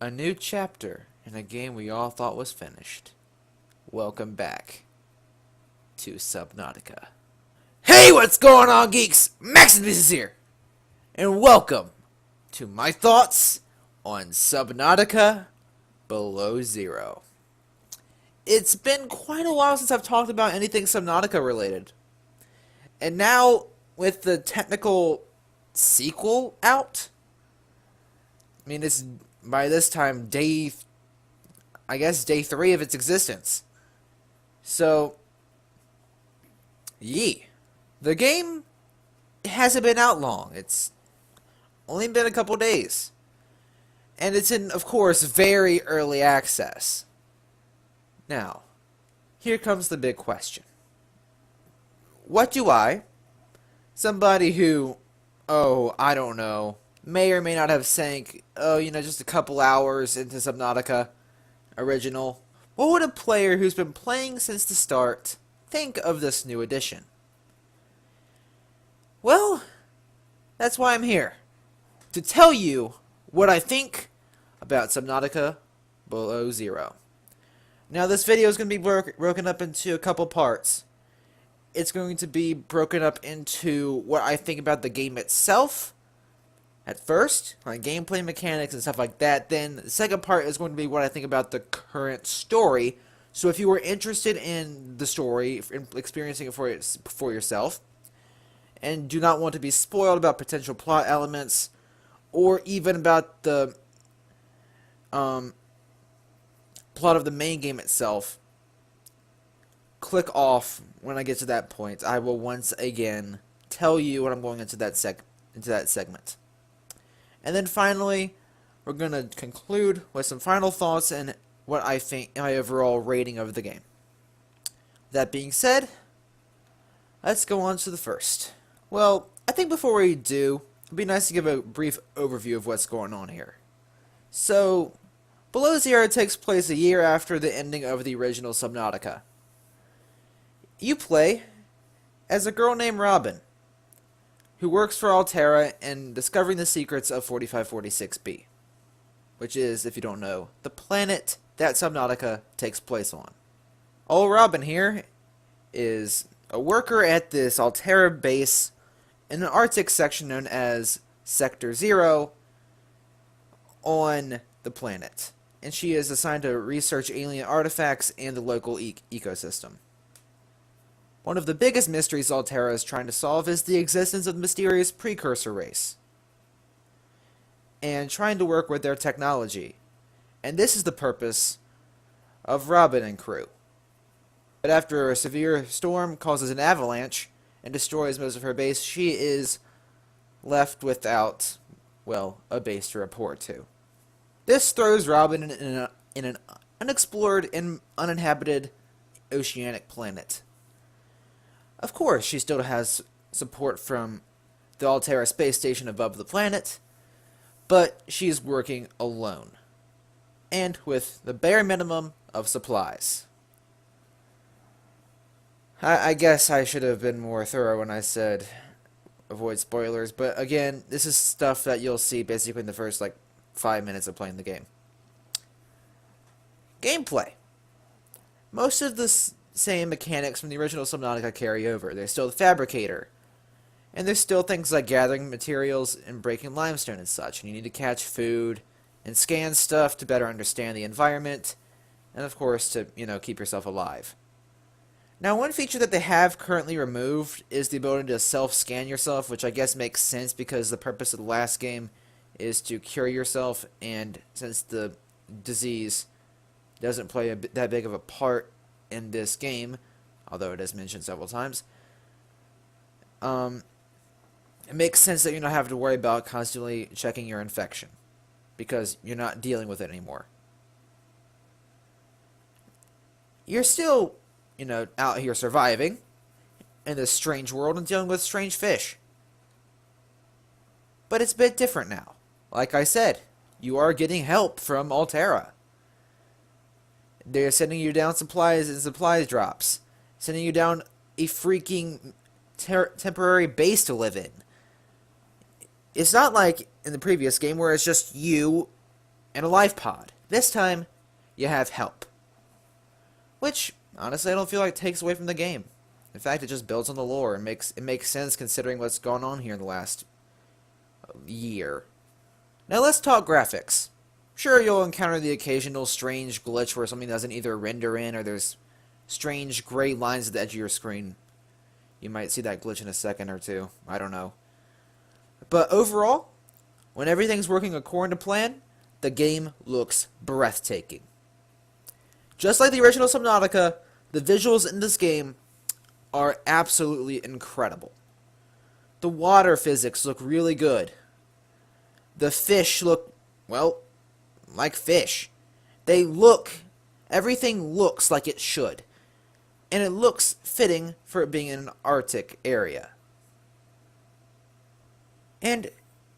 A new chapter in a game we all thought was finished. Welcome back to Subnautica. Hey, what's going on, geeks? Maxusthebeast is here, and welcome to my thoughts on Subnautica Below Zero. It's been quite a while since I've talked about anything Subnautica related, and now with the technical sequel out, I mean, it's by this time day 3 of its existence. So, the game hasn't been out long. It's only been a couple days. And it's in, of course, very early access. Now, here comes the big question. What do I, somebody who, I don't know, may or may not have sank, just a couple hours into Subnautica original, what would a player who's been playing since the start think of this new edition? Well, that's why I'm here. To tell you what I think about Subnautica Below Zero. Now, this video is going to be broken up into a couple parts. It's going to be broken up into what I think about the game itself at first, like gameplay mechanics and stuff like that. Then the second part is going to be what I think about the current story. So if you were interested in the story, in experiencing it for yourself, and do not want to be spoiled about potential plot elements, or even about the plot of the main game itself, click off when I get to that point. I will once again tell you when I'm going into that segment. And then finally, we're going to conclude with some final thoughts and what I think my overall rating of the game. That being said, let's go on to the first. Well, I think before we do, it'd be nice to give a brief overview of what's going on here. So, Below Zero takes place a year after the ending of the original Subnautica. You play as a girl named Robin, who works for Alterra in discovering the secrets of 4546b, which is, if you don't know, the planet that Subnautica takes place on. Old Robin here is a worker at this Alterra base in an Arctic section known as Sector 0 on the planet, and she is assigned to research alien artifacts and the local ecosystem. One of the biggest mysteries Alterra is trying to solve is the existence of the mysterious precursor race, and trying to work with their technology. And this is the purpose of Robin and crew. But after a severe storm causes an avalanche and destroys most of her base, she is left without, well, a base to report to. This throws Robin in an unexplored and uninhabited oceanic planet. Of course, she still has support from the Alterra space station above the planet, but she's working alone, and with the bare minimum of supplies. I guess I should have been more thorough when I said avoid spoilers, but again, this is stuff that you'll see basically in the first, 5 minutes of playing the game. Gameplay. Most of the same mechanics from the original Subnautica carry over. There's still the fabricator, and there's still things like gathering materials and breaking limestone and such, and you need to catch food and scan stuff to better understand the environment, and of course to, keep yourself alive. Now, one feature that they have currently removed is the ability to self-scan yourself, which I guess makes sense because the purpose of the last game is to cure yourself, and since the disease doesn't play that big of a part in this game, although it is mentioned several times, it makes sense that you don't have to worry about constantly checking your infection, because you're not dealing with it anymore. You're still, out here surviving in this strange world and dealing with strange fish. But it's a bit different now. Like I said, you are getting help from Alterra. They're sending you down supplies and supplies drops. Sending you down a freaking temporary base to live in. It's not like in the previous game where it's just you and a life pod. This time, you have help. Which, honestly, I don't feel like takes away from the game. In fact, it just builds on the lore and makes sense considering what's gone on here in the last year. Now let's talk graphics. Sure, you'll encounter the occasional strange glitch where something doesn't either render in or there's strange gray lines at the edge of your screen. You might see that glitch in a second or two. I don't know. But overall, when everything's working according to plan, the game looks breathtaking. Just like the original Subnautica, the visuals in this game are absolutely incredible. The water physics look really good. The fish look, well, like fish. Everything looks like it should. And it looks fitting for it being in an Arctic area. And,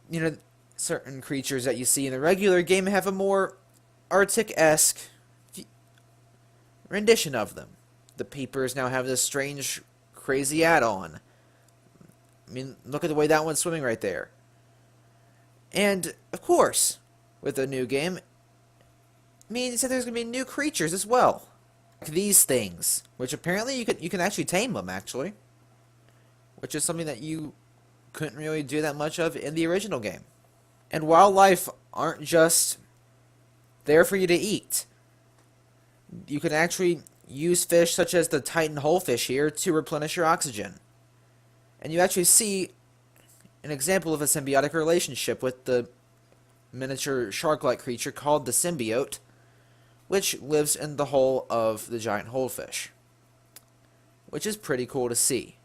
you know, certain creatures that you see in the regular game have a more Arctic-esque rendition of them. The peepers now have this strange, crazy add-on. I mean, look at the way that one's swimming right there. And, of course, with the new game, it means that there's going to be new creatures as well. Like these things, which apparently you can actually tame them, actually. Which is something that you couldn't really do that much of in the original game. And wildlife aren't just there for you to eat. You can actually use fish such as the Titan holefish here to replenish your oxygen. And you actually see an example of a symbiotic relationship with the miniature shark-like creature called the symbiote, which lives in the hull of the giant holefish, which is pretty cool to see.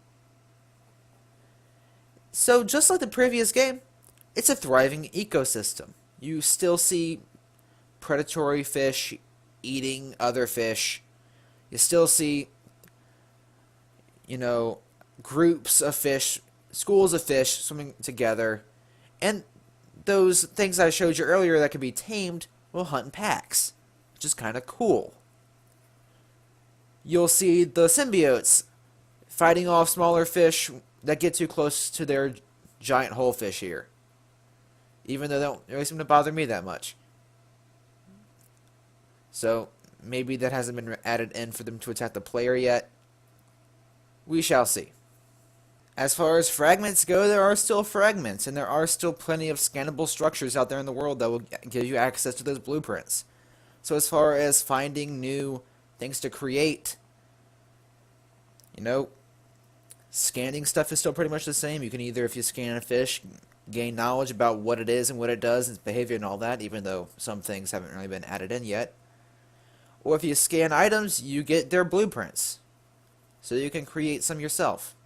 So just like the previous game, it's a thriving ecosystem. You still see predatory fish eating other fish. You still see, you know, groups of fish, schools of fish swimming together. And those things I showed you earlier that can be tamed will hunt in packs, which is kind of cool. You'll see the symbiotes fighting off smaller fish that get too close to their giant holefish here. Even though they don't really seem to bother me that much. So, maybe that hasn't been added in for them to attack the player yet. We shall see. As far as fragments go, there are still fragments, and there are still plenty of scannable structures out there in the world that will give you access to those blueprints. So as far as finding new things to create, you know, scanning stuff is still pretty much the same. You can either, if you scan a fish, gain knowledge about what it is and what it does, its behavior and all that, even though some things haven't really been added in yet. Or if you scan items, you get their blueprints, so you can create some yourself.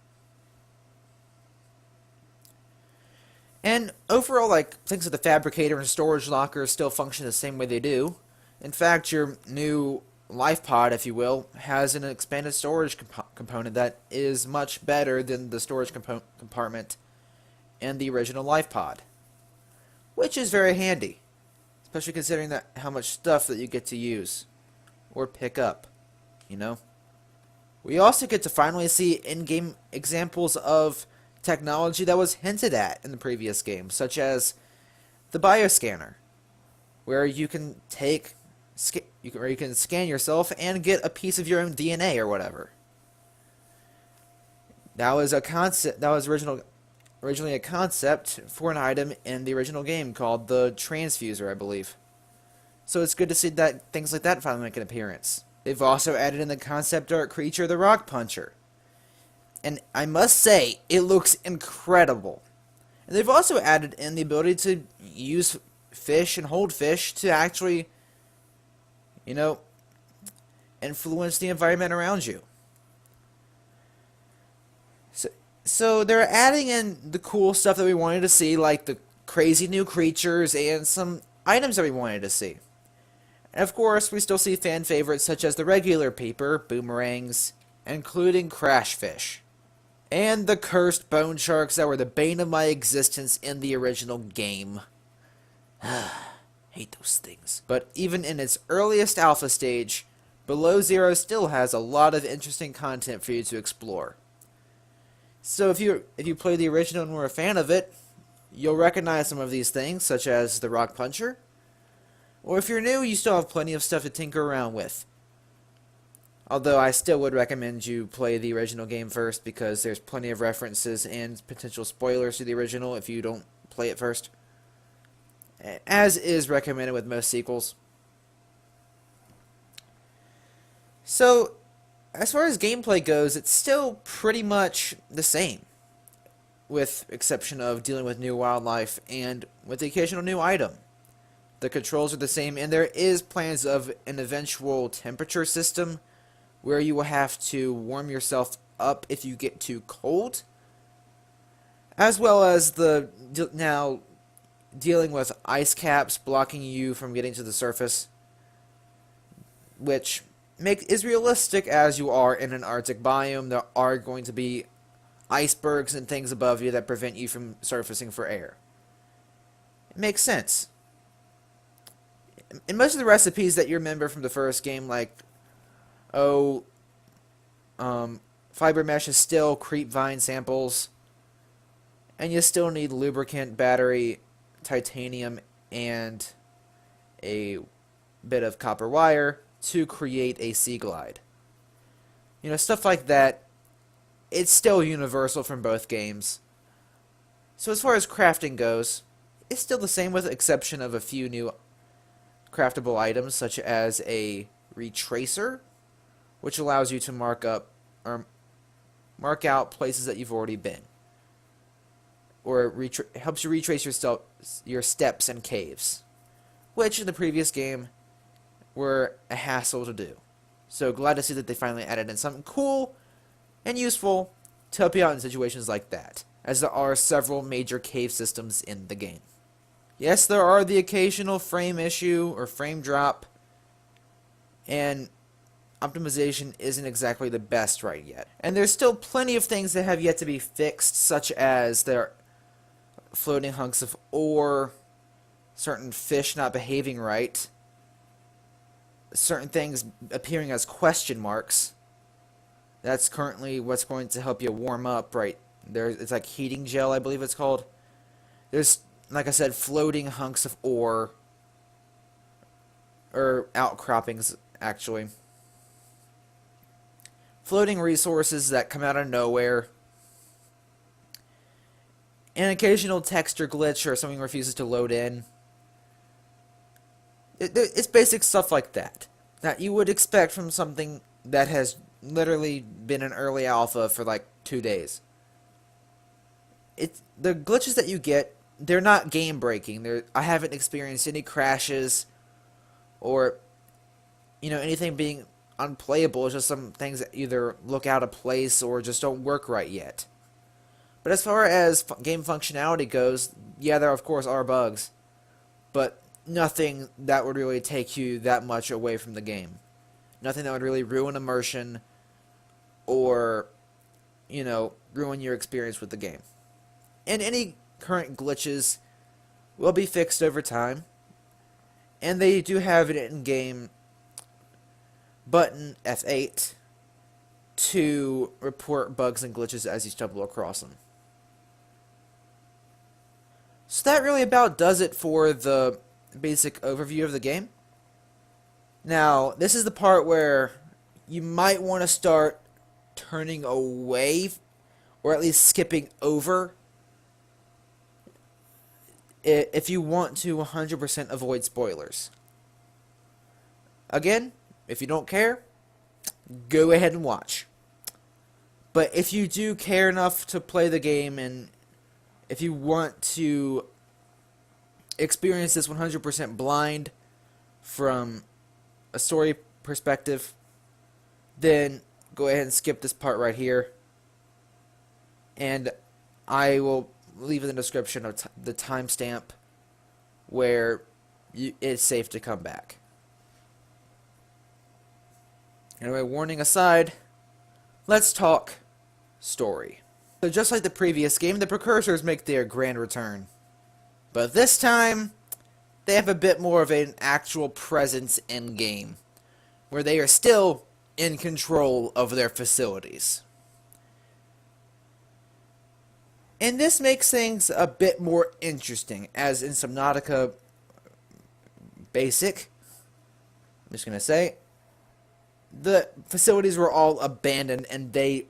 And overall, like, things like the fabricator and storage locker still function the same way they do. In fact, your new life pod, if you will, has an expanded storage component that is much better than the storage compartment in the original life pod, which is very handy, especially considering that how much stuff that you get to use or pick up, you know. We also get to finally see in-game examples of technology that was hinted at in the previous game, such as the bioscanner, where you can you can scan yourself and get a piece of your own DNA or whatever. That was a concept. That was originally a concept for an item in the original game called the transfuser, I believe. So it's good to see that things like that finally make an appearance. They've also added in the concept art creature, the rock puncher. And I must say, it looks incredible. And they've also added in the ability to use fish and hold fish to actually, you know, influence the environment around you. So they're adding in the cool stuff that we wanted to see, like the crazy new creatures and some items that we wanted to see. And of course, we still see fan favorites such as the regular peeper, boomerangs, including crashfish, and the cursed bone sharks that were the bane of my existence in the original game. Hate those things. But even in its earliest alpha stage, Below Zero still has a lot of interesting content for you to explore. So if you play the original and were a fan of it, you'll recognize some of these things, such as the rock puncher, Or if you're new, you still have plenty of stuff to tinker around with. Although I still would recommend you play the original game first, because there's plenty of references and potential spoilers to the original if you don't play it first. As is recommended with most sequels. So, as far as gameplay goes, it's still pretty much the same, with exception of dealing with new wildlife and with the occasional new item. The controls are the same, and there is plans of an eventual temperature system where you will have to warm yourself up if you get too cold, as well as the now dealing with ice caps blocking you from getting to the surface, which is realistic as you are in an Arctic biome. There are going to be icebergs and things above you that prevent you from surfacing for air. It makes sense. And most of the recipes that you remember from the first game, like fiber mesh is still creep vine samples, and you still need lubricant, battery, titanium, and a bit of copper wire to create a sea glide. You know, stuff like that. It's still universal from both games. So as far as crafting goes, it's still the same with the exception of a few new craftable items, such as a retracer, which allows you to mark out places that you've already been, or helps you retrace your steps and caves, which in the previous game were a hassle to do. So glad to see that they finally added in something cool and useful to help you out in situations like that, as there are several major cave systems in the game. Yes, there are the occasional frame issue or frame drop, and optimization isn't exactly the best right yet. And there's still plenty of things that have yet to be fixed, such as there floating hunks of ore, certain fish not behaving right, certain things appearing as question marks. That's currently what's going to help you warm up right there. It's like heating gel, I believe it's called. There's, like I said, floating hunks of ore, or outcroppings, actually. Floating resources that come out of nowhere. An occasional texture glitch or something refuses to load in. It's basic stuff like that you would expect from something that has literally been in early alpha for like 2 days. The glitches that you get, they're not game breaking. I haven't experienced any crashes or anything being unplayable. It's just some things that either look out of place or just don't work right yet. But as far as game functionality goes, yeah, there of course are bugs, but nothing that would really take you that much away from the game. Nothing that would really ruin immersion or, ruin your experience with the game. And any current glitches will be fixed over time. And they do have an in-game button, F8, to report bugs and glitches as you stumble across them. So that really about does it for the basic overview of the game. Now, this is the part where you might want to start turning away, or at least skipping over, if you want to 100% avoid spoilers. Again, if you don't care, go ahead and watch. But if you do care enough to play the game, and if you want to experience this 100% blind from a story perspective, then go ahead and skip this part right here. And I will leave in the description of the timestamp where it's safe to come back. Anyway, warning aside, let's talk story. So just like the previous game, the precursors make their grand return. But this time, they have a bit more of an actual presence in-game, where they are still in control of their facilities. And this makes things a bit more interesting, as in Subnautica basic. I'm just going to say, the facilities were all abandoned, and they,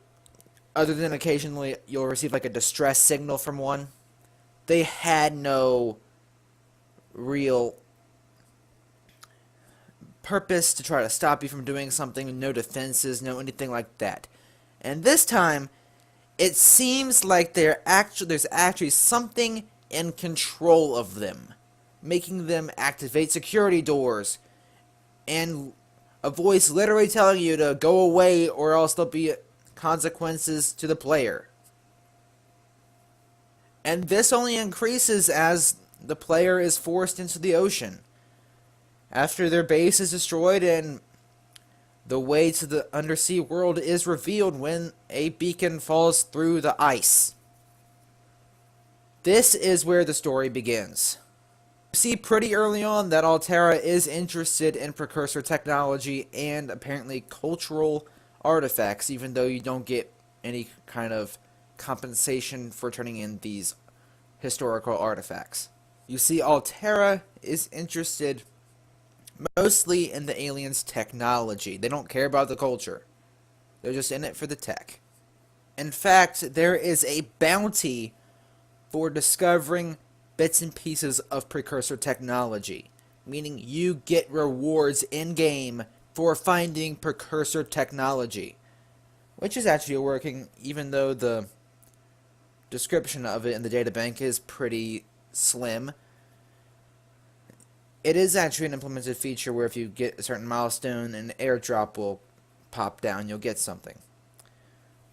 other than occasionally you'll receive like a distress signal from one, they had no real purpose to try to stop you from doing something, no defenses, no anything like that. And this time, it seems like there's actually something in control of them, making them activate security doors, and a voice literally telling you to go away or else there'll be consequences to the player. And this only increases as the player is forced into the ocean. After their base is destroyed and the way to the undersea world is revealed when a beacon falls through the ice. This is where the story begins. You see pretty early on that Altera is interested in precursor technology and apparently cultural artifacts, even though you don't get any kind of compensation for turning in these historical artifacts. You see, Altera is interested mostly in the aliens' technology. They don't care about the culture. They're just in it for the tech. In fact, there is a bounty for discovering bits and pieces of precursor technology, meaning you get rewards in-game for finding precursor technology, which is actually working, even though the description of it in the databank is pretty slim. It is actually an implemented feature where if you get a certain milestone, an airdrop will pop down, you'll get something.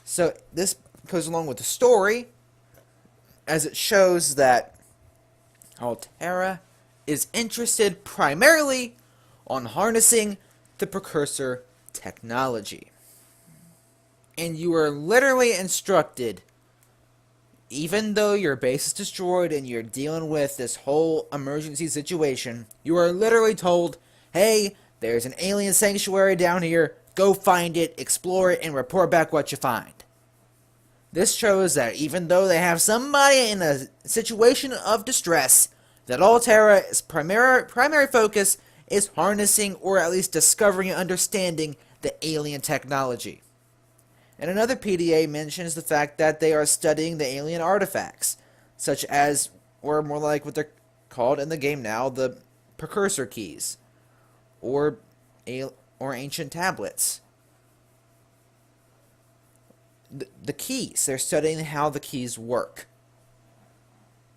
So this goes along with the story, as it shows that Altera is interested primarily on harnessing the precursor technology. And you are literally instructed, even though your base is destroyed and you're dealing with this whole emergency situation, you are literally told, hey, there's an alien sanctuary down here, go find it, explore it, and report back what you find. This shows that even though they have somebody in a situation of distress, that Altera's primary focus is harnessing or at least discovering and understanding the alien technology. And another PDA mentions the fact that they are studying the alien artifacts, such as, or more like what they're called in the game now, the precursor keys, or ancient tablets. The keys, they're studying how the keys work.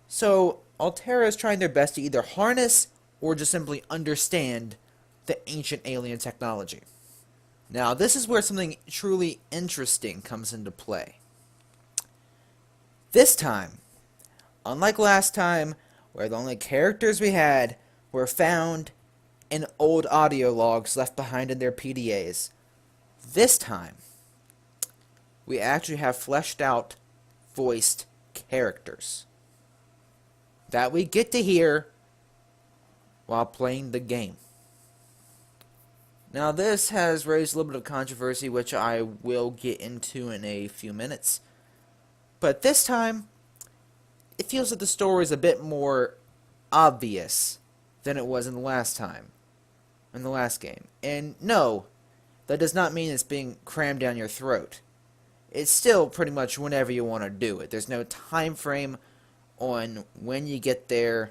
So Altera is trying their best to either harness or just simply understand the ancient alien technology. Now, this is where something truly interesting comes into play. This time, unlike last time, where the only characters we had were found in old audio logs left behind in their PDAs, this time, we actually have fleshed out, voiced characters that we get to hear while playing the game. Now, this has raised a little bit of controversy, which I will get into in a few minutes. But this time, it feels that the story is a bit more obvious than it was in the last time, in the last game. And no, that does not mean it's being crammed down your throat. It's still pretty much whenever you want to do it. There's no time frame on when you get there,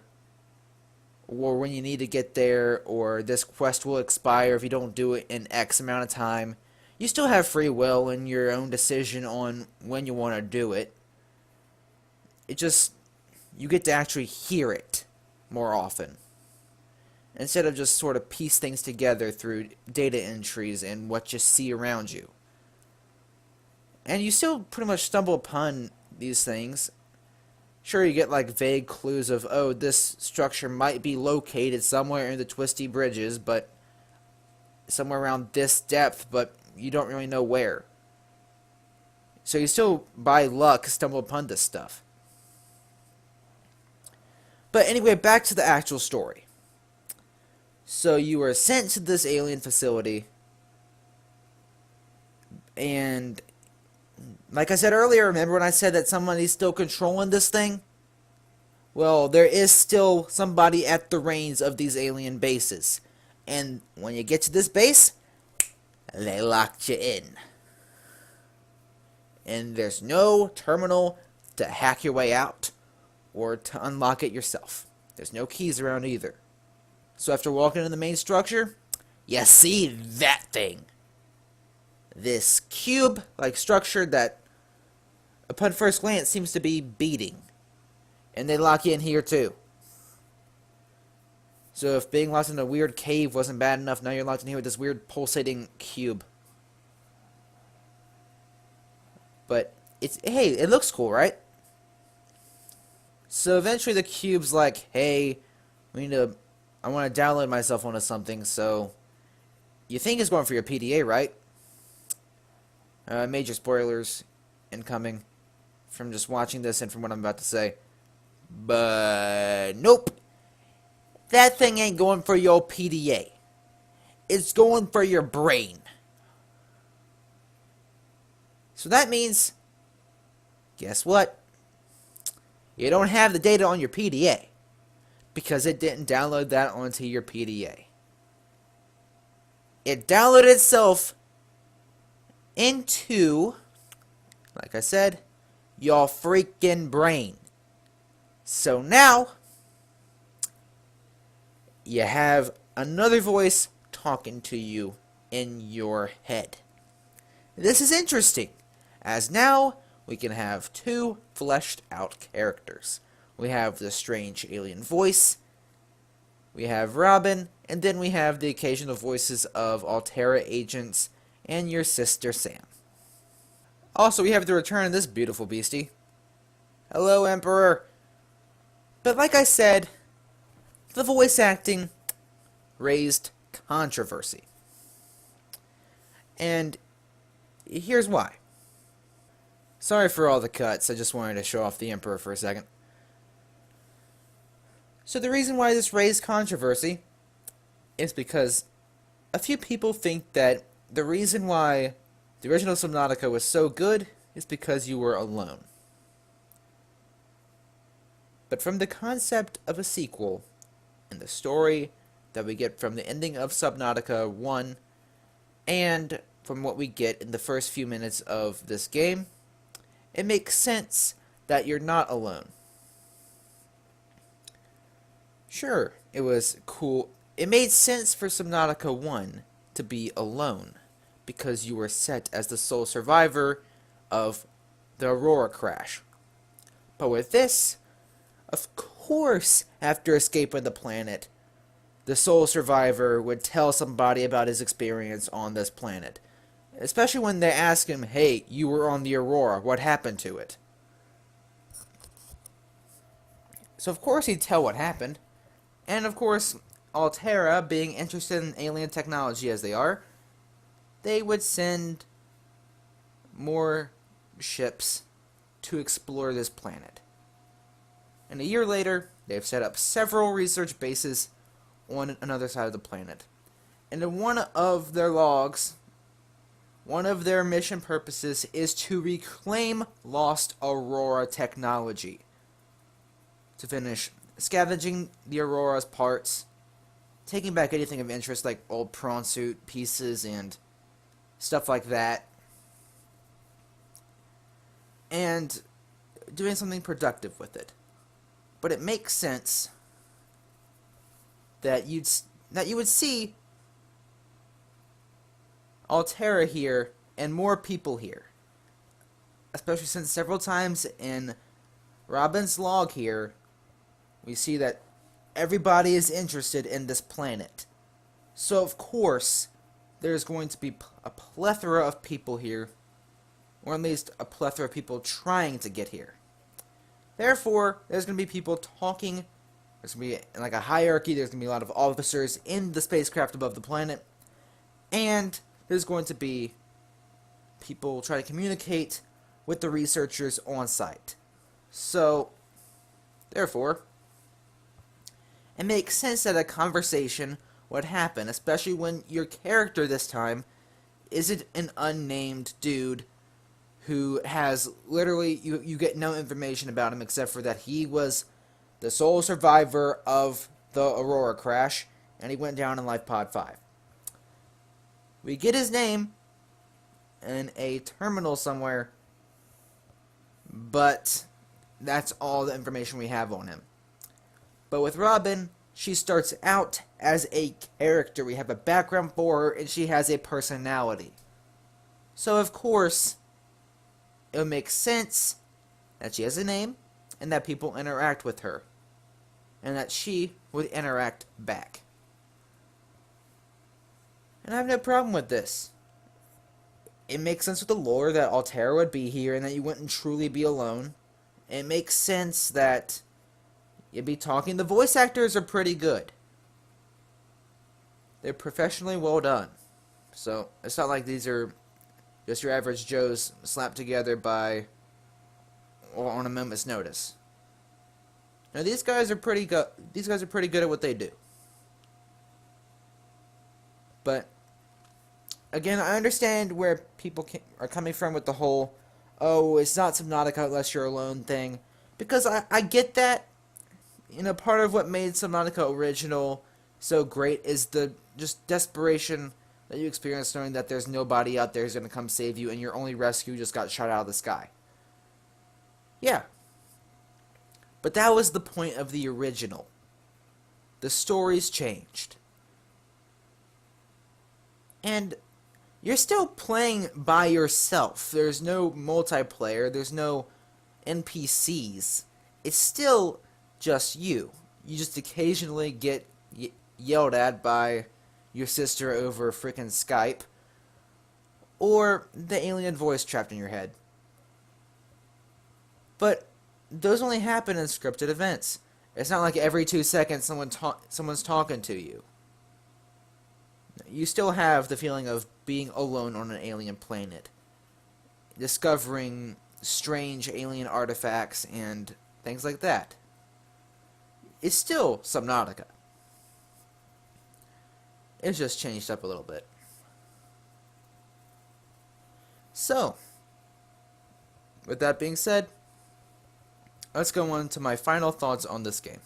or when you need to get there, or this quest will expire if you don't do it in X amount of time. You still have free will and your own decision on when you want to do it. It just, you get to actually hear it more often, instead of just sort of piece things together through data entries and what you see around you. And you still pretty much stumble upon these things. Sure, you get like vague clues of, oh, this structure might be located somewhere in the twisty bridges, but somewhere around this depth, but you don't really know where. So you still, by luck, stumble upon this stuff. But anyway, back to the actual story. So you were sent to this alien facility, and like I said earlier, remember when I said that somebody's still controlling this thing? well, there is still somebody at the reins of these alien bases. And when you get to this base, they locked you in. And there's no terminal to hack your way out or to unlock it yourself. There's no keys around either. So after walking in the main structure, you see that thing. This cube-like structure that, upon first glance, seems to be beating. And they lock you in here too. So if being locked in a weird cave wasn't bad enough, now you're locked in here with this weird pulsating cube. But hey, it looks cool, right? So eventually the cube's like, hey, I want to download myself onto something, so you think it's going for your PDA, right? Major spoilers incoming from just watching this and from what I'm about to say. But nope. That thing ain't going for your PDA. It's going for your brain. So that means, guess what? You don't have the data on your PDA because it didn't download that onto your PDA. It downloaded itself into, like I said, your freaking brain. So now, you have another voice talking to you in your head. This is interesting, as now we can have two fleshed out characters. We have the strange alien voice, we have Robin, and then we have the occasional voices of Altera agents and your sister Sam. Also, we have the return of this beautiful beastie. Hello, Emperor. But like I said, the voice acting raised controversy. And here's why. Sorry for all the cuts, I just wanted to show off the Emperor for a second. So the reason why this raised controversy is because a few people think that the reason why the original Subnautica was so good is because you were alone. But from the concept of a sequel and the story that we get from the ending of Subnautica 1 and from what we get in the first few minutes of this game, it makes sense that you're not alone. Sure, it was cool. It made sense for Subnautica 1 to be alone because you were set as the sole survivor of the Aurora crash. But with this, of course, after escaping the planet, the sole survivor would tell somebody about his experience on this planet. Especially when they ask him, hey, you were on the Aurora, what happened to it? So of course he'd tell what happened. And of course, Altera, being interested in alien technology as they are, they would send more ships to explore this planet. And a year later, they've set up several research bases on another side of the planet. And in one of their logs, one of their mission purposes is to reclaim lost Aurora technology. To finish scavenging the Aurora's parts, taking back anything of interest like old prawn suit pieces and stuff like that, and doing something productive with it. But it makes sense that you would see Altera here and more people here, especially since several times in Robin's log here we see that everybody is interested in this planet. So of course there's going to be a plethora of people here, or at least a plethora of people trying to get here. Therefore, there's going to be people talking. There's going to be like a hierarchy. There's going to be a lot of officers in the spacecraft above the planet. And there's going to be people trying to communicate with the researchers on site. So, therefore, it makes sense that a conversation would happen, especially when your character this time isn't an unnamed dude who has literally, you get no information about him except for that he was the sole survivor of the Aurora crash, and he went down in Life Pod 5. We get his name in a terminal somewhere, but that's all the information we have on him. But with Robin, she starts out as a character. We have a background for her, and she has a personality. So, of course, it would make sense that she has a name, and that people interact with her, and that she would interact back. And I have no problem with this. It makes sense with the lore that Altera would be here, and that you wouldn't truly be alone. It makes sense that you'd be talking. The voice actors are pretty good. They're professionally well done. So, it's not like these are just your average Joes slapped together or on a moment's notice. Now, these guys are pretty good. These guys are pretty good at what they do. But again, I understand where people are coming from with the whole, oh, it's not Subnautica unless you're alone thing. Because I get that. You know, part of what made Subnautica original so great is the just desperation that you experience knowing that there's nobody out there who's going to come save you, and your only rescue just got shot out of the sky. Yeah. But that was the point of the original. The story's changed. And you're still playing by yourself. There's no multiplayer. There's no NPCs. It's still just you. You just occasionally get yelled at by your sister over frickin' Skype, or the alien voice trapped in your head. But those only happen in scripted events. It's not like every 2 seconds someone's talking to you. You still have the feeling of being alone on an alien planet, discovering strange alien artifacts and things like that. It's still Subnautica. It's just changed up a little bit. So, with that being said, let's go on to my final thoughts on this game.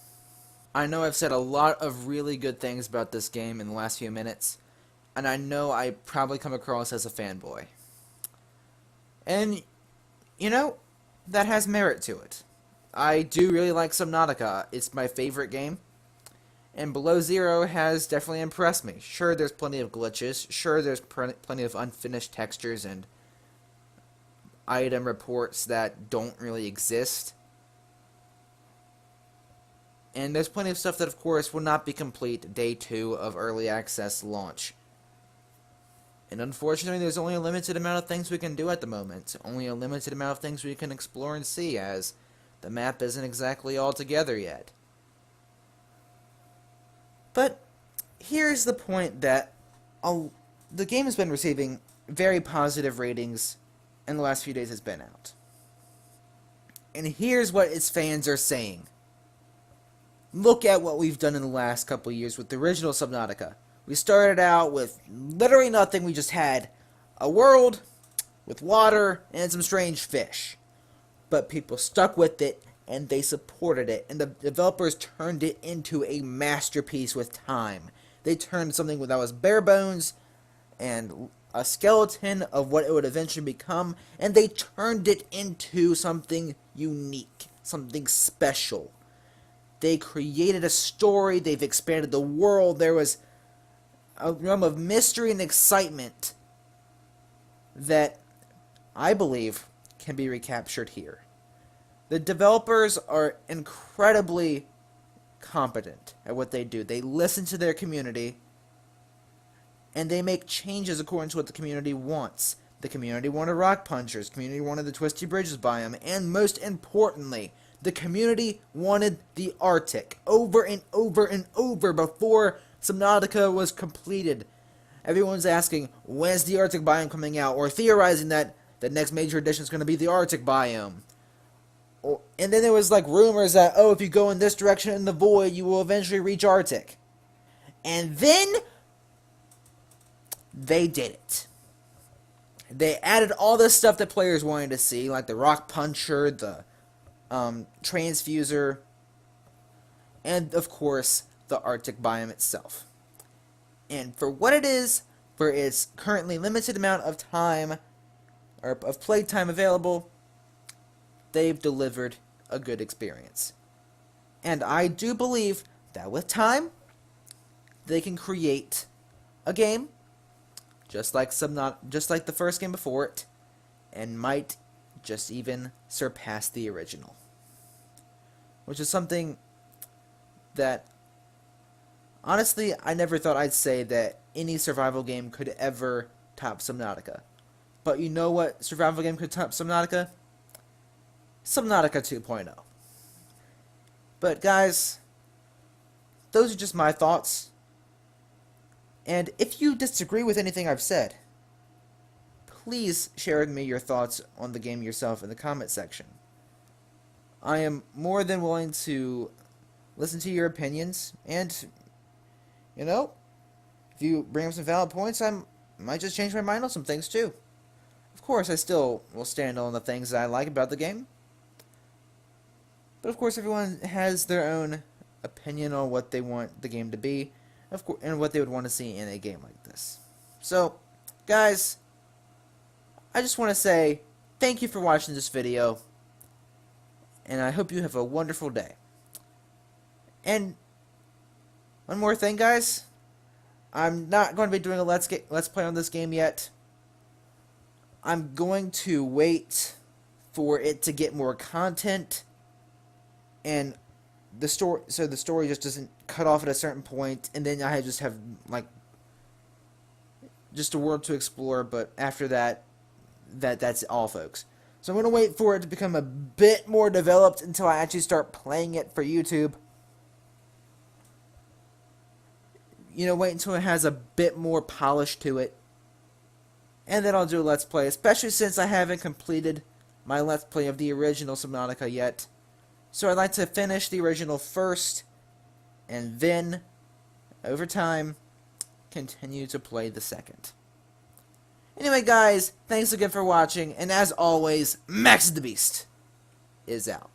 I know I've said a lot of really good things about this game in the last few minutes, and I know I probably come across as a fanboy. And, you know, that has merit to it. I do really like Subnautica. It's my favorite game. And Below Zero has definitely impressed me. Sure, there's plenty of glitches. Sure, there's plenty of unfinished textures and item reports that don't really exist. And there's plenty of stuff that, of course, will not be complete day 2 of early access launch. And unfortunately, there's only a limited amount of things we can do at the moment. Only a limited amount of things we can explore and see, as the map isn't exactly all together yet. But here's the point that the game has been receiving very positive ratings in the last few days it's been out. And here's what its fans are saying. Look at what we've done in the last couple years with the original Subnautica. We started out with literally nothing. We just had a world with water and some strange fish. But people stuck with it, and they supported it, and the developers turned it into a masterpiece with time. They turned something that was bare bones and a skeleton of what it would eventually become, and they turned it into something unique, something special. They created a story, they've expanded the world, there was a realm of mystery and excitement that I believe can be recaptured here. The developers are incredibly competent at what they do. They listen to their community, and they make changes according to what the community wants. The community wanted rock punchers, the community wanted the twisty bridges biome, and most importantly, the community wanted the Arctic over and over and over before Subnautica was completed. Everyone's asking, when's the Arctic biome coming out? Or theorizing that the next major edition is going to be the Arctic biome. And then there was like rumors that, oh, if you go in this direction in the void, you will eventually reach Arctic. And then they did it. They added all this stuff that players wanted to see, like the rock puncher, the transfuser, and of course the Arctic biome itself. And for what it is, for its currently limited amount of time, or of play time available, they've delivered a good experience. And I do believe that with time, they can create a game just like the first game before it, and might just even surpass the original. Which is something that, honestly, I never thought I'd say that any survival game could ever top Subnautica. But you know what survival game could top Subnautica? Subnautica 2.0. But guys, those are just my thoughts. And if you disagree with anything I've said, please share with me your thoughts on the game yourself in the comment section. I am more than willing to listen to your opinions, and, you know, if you bring up some valid points, I might just change my mind on some things too. Of course, I still will stand on the things that I like about the game. But of course, everyone has their own opinion on what they want the game to be, of course, and what they would want to see in a game like this. So, guys, I just want to say thank you for watching this video, and I hope you have a wonderful day. And one more thing, guys, I'm not going to be doing a let's play on this game yet. I'm going to wait for it to get more content, and the story just doesn't cut off at a certain point, and then I just have like just a world to explore. But after that, that's all, folks. So I'm gonna wait for it to become a bit more developed until I actually start playing it for YouTube. You know, wait until it has a bit more polish to it, and then I'll do a let's play, especially since I haven't completed my let's play of the original Subnautica yet. So I'd like to finish the original first, and then, over time, continue to play the second. Anyway, guys, thanks again for watching, and as always, Maxusthebeast is out.